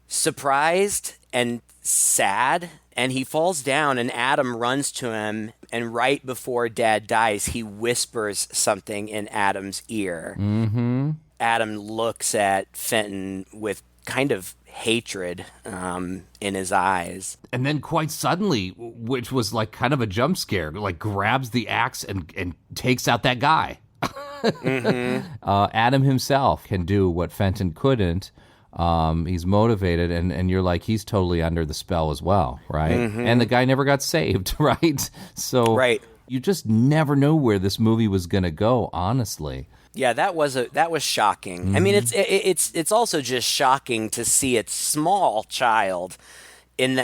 surprised and sad, and he falls down, and Adam runs to him, and right before Dad dies, he whispers something in Adam's ear. Adam looks at Fenton with kind of hatred in his eyes. And then quite suddenly, which was like kind of a jump scare, like grabs the axe and takes out that guy. Adam himself can do what Fenton couldn't. He's motivated, and you're like, he's totally under the spell as well, right? And the guy never got saved, right? So Right. you just never know where this movie was going to go, honestly. Yeah, that was shocking. I mean, it's also just shocking to see a small child in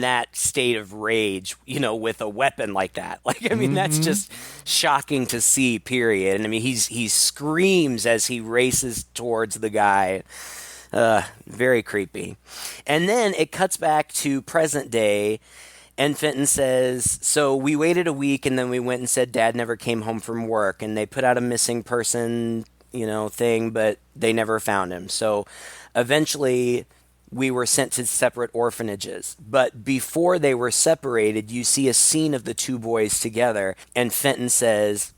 that state of rage, with a weapon like that. Like, I mean, that's just shocking to see. Period. And I mean, he screams as he races towards the guy. Very creepy. And then it cuts back to present day. And Fenton says, so we waited a week, and then we went and said Dad never came home from work. And they put out a missing person, thing, but they never found him. So eventually we were sent to separate orphanages. But before they were separated, you see a scene of the two boys together. And Fenton says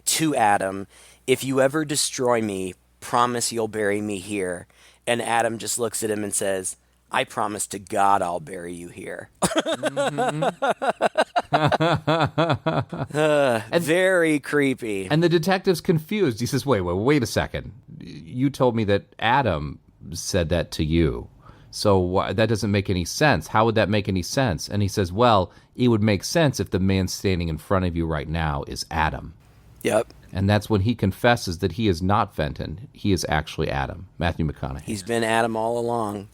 to Adam, "If you ever destroy me, promise you'll bury me here." And Adam just looks at him and says, "I promise to God I'll bury you here." Very creepy. And the detective's confused. He says, wait a second. You told me that Adam said that to you. So that doesn't make any sense. How would that make any sense? And he says, well, it would make sense if the man standing in front of you right now is Adam. Yep. And that's when he confesses that he is not Fenton. He is actually Adam, Matthew McConaughey. He's been Adam all along.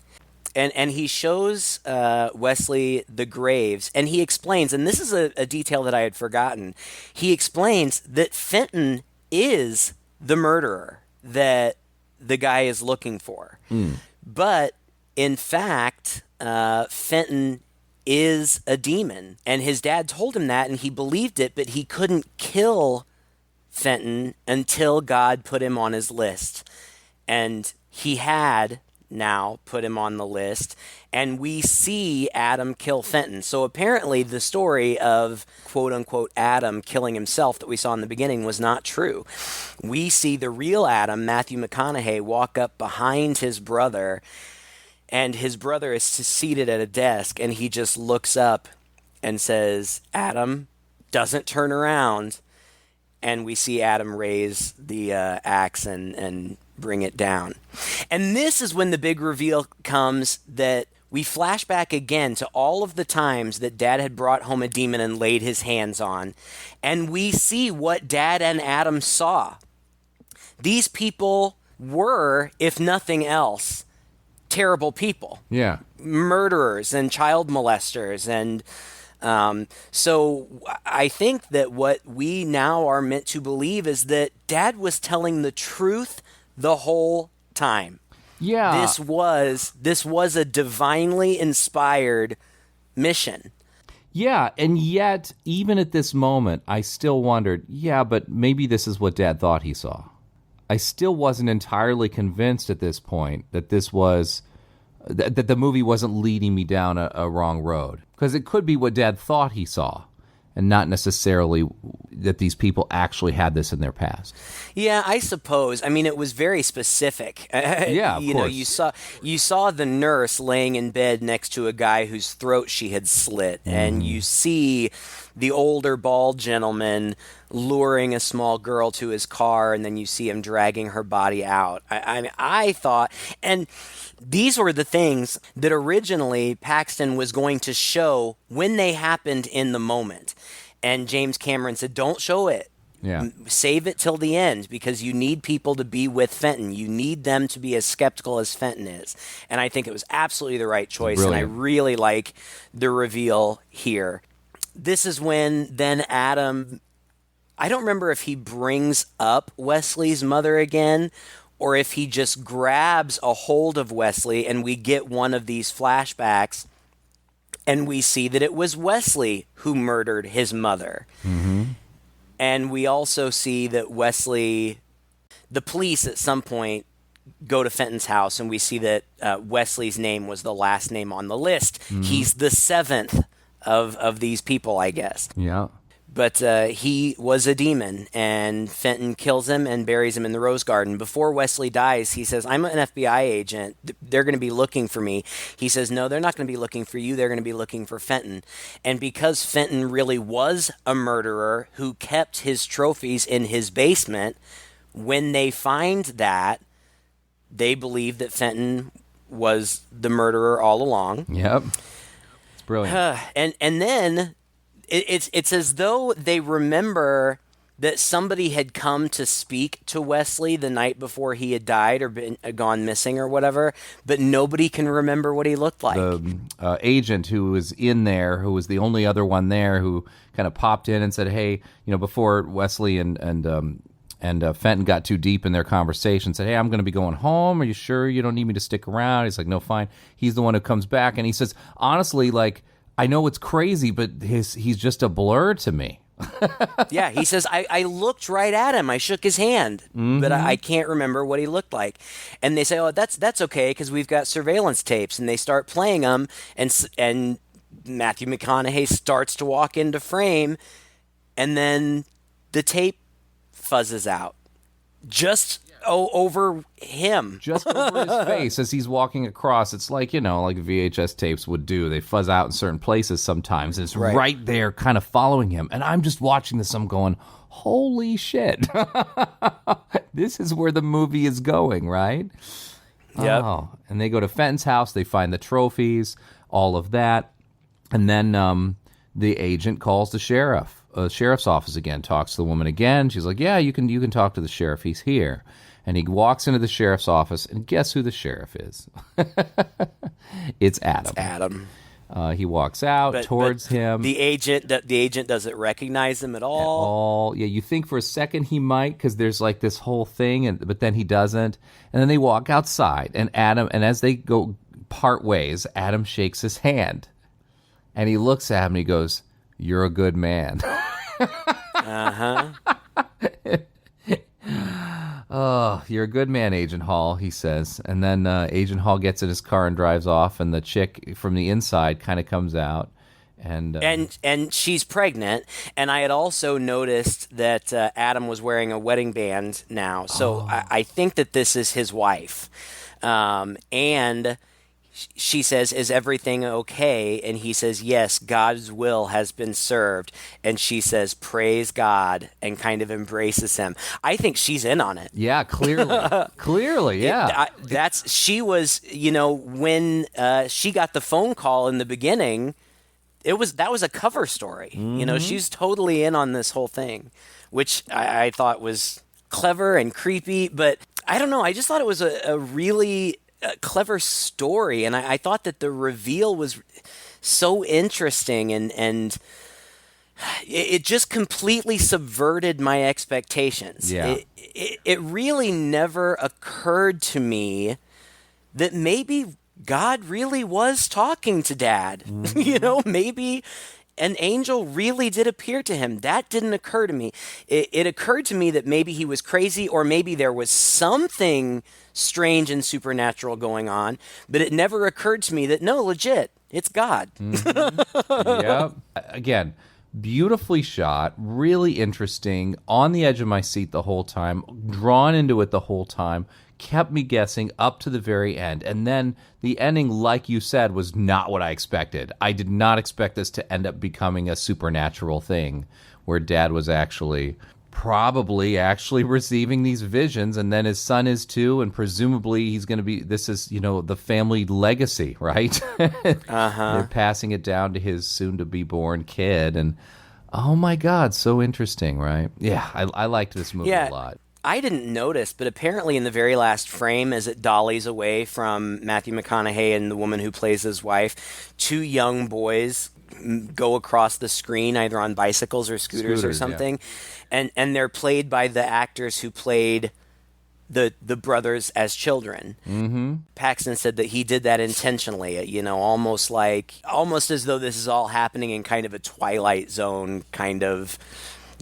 And he shows Wesley the graves, and he explains, and this is a detail that I had forgotten, he explains that Fenton is the murderer that the guy is looking for. But, in fact, Fenton is a demon, and his dad told him that, and he believed it, but he couldn't kill Fenton until God put him on his list. And he had now put him on the list, and we see Adam kill Fenton. So apparently the story of quote-unquote Adam killing himself that we saw in the beginning was not true. We see the real Adam, Matthew McConaughey, walk up behind his brother, and his brother is seated at a desk, and he just looks up and says, "Adam," doesn't turn around, and we see Adam raise the axe and bring it down. And this is when the big reveal comes that we flash back again to all of the times that Dad had brought home a demon and laid his hands on, and we see what Dad and Adam saw. These people were, if nothing else, terrible people. Yeah. Murderers and child molesters and So I think that what we now are meant to believe is that Dad was telling the truth the whole time. Yeah. This was a divinely inspired mission. Yeah, and yet, even at this moment, I still wondered, yeah, but maybe this is what Dad thought he saw. I still wasn't entirely convinced at this point that this was, that the movie wasn't leading me down a wrong road. Because it could be what Dad thought he saw, and not necessarily that these people actually had this in their past. Yeah, I suppose. I mean, it was very specific. Yeah, of course. You saw the nurse laying in bed next to a guy whose throat she had slit, and you see the older bald gentleman luring a small girl to his car, and then you see him dragging her body out. I thought, and these were the things that originally Paxton was going to show when they happened in the moment. And James Cameron said, don't show it. Yeah. Save it till the end, because you need people to be with Fenton. You need them to be as skeptical as Fenton is. And I think it was absolutely the right choice. Brilliant. And I really like the reveal here. This is when then Adam, I don't remember if he brings up Wesley's mother again, or if he just grabs a hold of Wesley, and we get one of these flashbacks, and we see that it was Wesley who murdered his mother. Mm-hmm. And we also see that the police at some point go to Fenton's house, and we see that Wesley's name was the last name on the list. Mm-hmm. He's the seventh of these people, I guess. Yeah. But he was a demon, and Fenton kills him and buries him in the rose garden. Before Wesley dies, he says, I'm an FBI agent. They're going to be looking for me. He says, no, they're not going to be looking for you. They're going to be looking for Fenton. And because Fenton really was a murderer who kept his trophies in his basement, when they find that, they believe that Fenton was the murderer all along. Yep. It's brilliant. And then it's as though they remember that somebody had come to speak to Wesley the night before he had died or gone missing or whatever, but nobody can remember what he looked like. The agent who was in there, who was the only other one there, who kind of popped in and said, hey, before Wesley and Fenton got too deep in their conversation, said, hey, I'm going to be going home. Are you sure you don't need me to stick around? He's like, no, fine. He's the one who comes back, and he says, honestly, like, I know it's crazy, but he's just a blur to me. Yeah, he says, I looked right at him. I shook his hand, but I can't remember what he looked like. And they say, oh, that's okay, because we've got surveillance tapes. And they start playing them, and Matthew McConaughey starts to walk into frame, and then the tape fuzzes out. Just over him. Just over his face as he's walking across. It's like, like VHS tapes would do. They fuzz out in certain places sometimes. It's right there kind of following him. And I'm just watching this. I'm going, holy shit. This is where the movie is going, right? Yep. Oh. And they go to Fenton's house. They find the trophies, all of that. And then the agent calls the sheriff's office again, talks to the woman again. She's like, yeah, you can talk to the sheriff. He's here. And he walks into the sheriff's office, and guess who the sheriff is? It's Adam. It's Adam. He walks out towards him. The agent doesn't recognize him at all. Yeah, you think for a second he might, because there's like this whole thing, but then he doesn't. And then they walk outside, and as they go part ways, Adam shakes his hand. And he looks at him and he goes, you're a good man. Uh-huh. Oh, you're a good man, Agent Hall, he says. And then Agent Hall gets in his car and drives off, and the chick from the inside kind of comes out. And she's pregnant. And I had also noticed that Adam was wearing a wedding band now. So I think that this is his wife. And she says, is everything okay? And he says, yes, God's will has been served. And she says, praise God, and kind of embraces him. I think she's in on it. Yeah, clearly. Clearly, yeah. She was, when she got the phone call in the beginning, that was a cover story. Mm-hmm. She's totally in on this whole thing, which I thought was clever and creepy. But I don't know. I just thought it was a really clever story, and I thought that the reveal was so interesting, and it just completely subverted my expectations. Yeah. It really never occurred to me that maybe God really was talking to Dad. Maybe an angel really did appear to him. That didn't occur to me. It occurred to me that maybe he was crazy, or maybe there was something strange and supernatural going on, but it never occurred to me that, no, legit, it's God. Yep. Again, beautifully shot, really interesting, on the edge of my seat the whole time, drawn into it the whole time, kept me guessing up to the very end. And then the ending, like you said, was not what I expected. I did not expect this to end up becoming a supernatural thing where Dad was probably receiving these visions, and then his son is too, and presumably he's going to be, this is, the family legacy, right? They're passing it down to his soon-to-be-born kid, and oh my God, so interesting, right? Yeah, I liked this movie a lot. I didn't notice, but apparently in the very last frame, as it dollies away from Matthew McConaughey and the woman who plays his wife, 2 young boys go across the screen, either on bicycles or scooters or something, and they're played by the actors who played the brothers as children. Mm-hmm. Paxton said that he did that intentionally, almost as though this is all happening in kind of a Twilight Zone kind of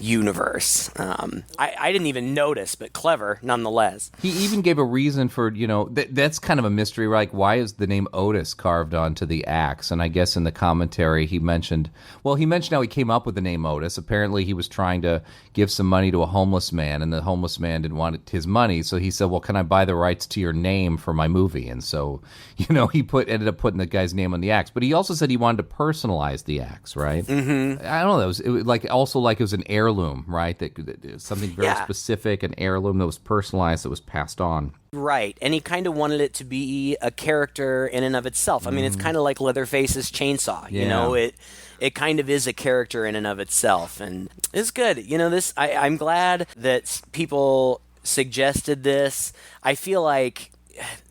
universe. I didn't even notice, but clever nonetheless. He even gave a reason for, that's kind of a mystery, like why is the name Otis carved onto the axe? And I guess in the commentary he mentioned how he came up with the name Otis. Apparently he was trying to give some money to a homeless man, and the homeless man didn't want his money, so he said, well, can I buy the rights to your name for my movie? And so, he ended up putting the guy's name on the axe. But he also said he wanted to personalize the axe, right? Mm-hmm. I don't know, it was an heirloom, right? That something very specific, an heirloom that was personalized, that was passed on. Right, and he kind of wanted it to be a character in and of itself. I mean, it's kind of like Leatherface's chainsaw. It kind of is a character in and of itself, and it's good. I'm glad that people suggested this. I feel like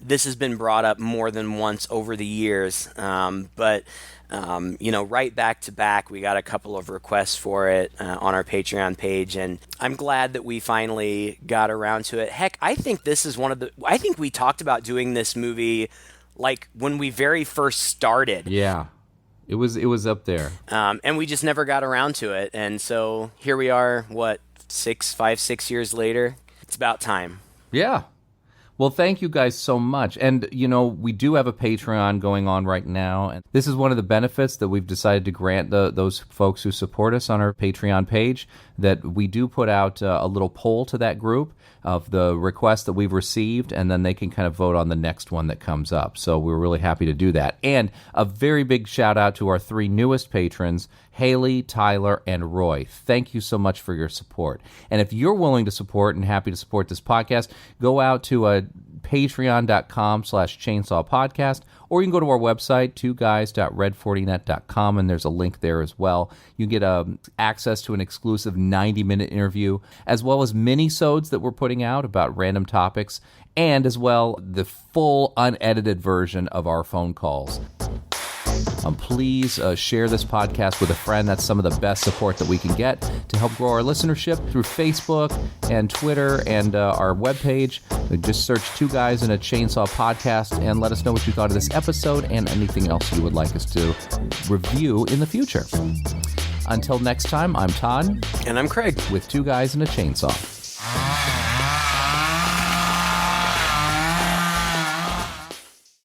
this has been brought up more than once over the years, but right back to back, we got a couple of requests for it on our Patreon page, and I'm glad that we finally got around to it. Heck, I think this is I think we talked about doing this movie like when we very first started. Yeah. It was up there. And we just never got around to it. And so here we are, 6 years later? It's about time. Yeah. Well, thank you guys so much. And, we do have a Patreon going on right now. And this is one of the benefits that we've decided to grant those folks who support us on our Patreon page, that we do put out a little poll to that group of the requests that we've received, and then they can kind of vote on the next one that comes up. So we're really happy to do that. And a very big shout out to our 3 newest patrons, Haley, Tyler, and Roy. Thank you so much for your support. And if you're willing to support and happy to support this podcast, go out to patreon.com/chainsaw podcast, or you can go to our website, 2guys.red40net.com, and there's a link there as well. You get access to an exclusive 90-minute interview, as well as mini-sodes that we're putting out about random topics, and as well the full unedited version of our phone calls. Please share this podcast with a friend. That's some of the best support that we can get to help grow our listenership through Facebook and Twitter and our webpage. Just search 2 Guys in a Chainsaw Podcast and let us know what you thought of this episode and anything else you would like us to review in the future. Until next time, I'm Todd. And I'm Craig. With 2 Guys in a Chainsaw.